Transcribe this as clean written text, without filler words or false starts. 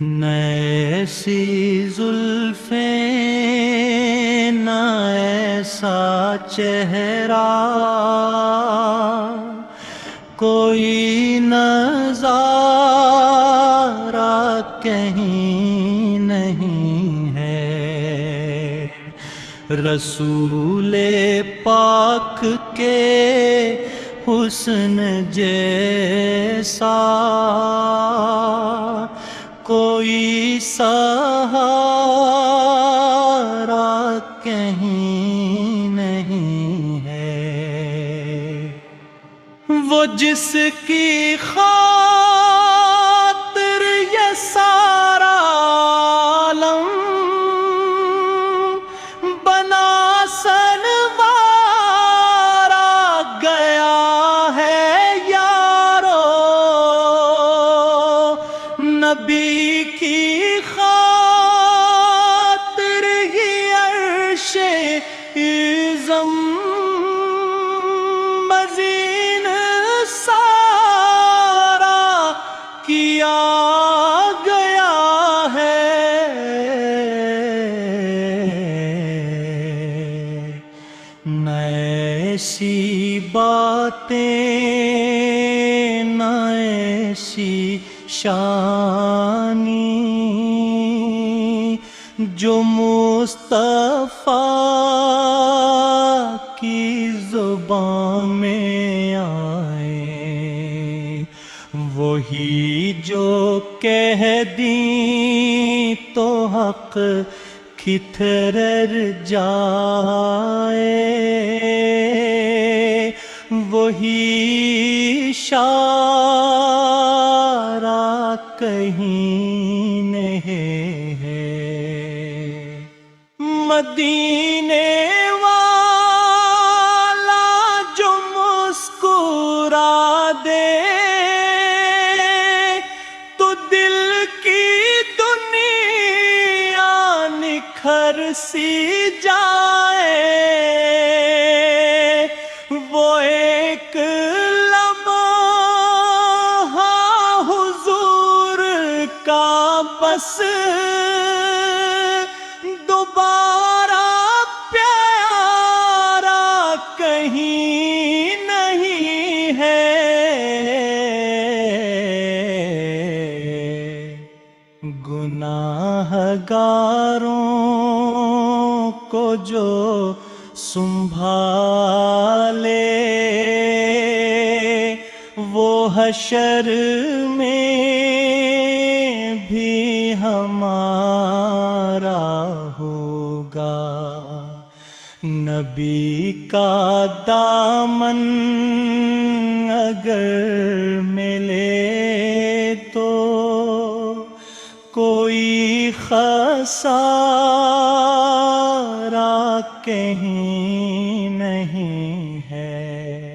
نہ ایسی زلفیں نہ ایسا چہرہ، کوئی نظارہ کہیں نہیں ہے رسول پاک کے حسن جیسا، کوئی سہارا کہیں نہیں ہے، وہ جس کی خاطر یہ سارا عالم بنا سنوارا گیا ہے یارو، نبی کی خاطر ہی عرش اعظم مزین سارا کیا گیا ہے، نہ ایسی باتیں نہ ایسی شانی جو مصطفیٰ کی زبان میں آئے، وہی جو کہہ دیں تو حق کھتر جائے، وہی اشارہ کہیں نہیں ہے، مدینے والا جو مسکرا دے تو دل کی دنیا نکھر سی جائے، وہ ایک لمحہ حضور کا بس دوبارہ پیارا کہیں نہیں ہے، گناہ گاروں کو جو سنبھالے وہ حشر میں بھی ہمارا ہوگا، نبی کا دامن اگر ملے تو کوئی خسارہ کہیں نہیں ہے۔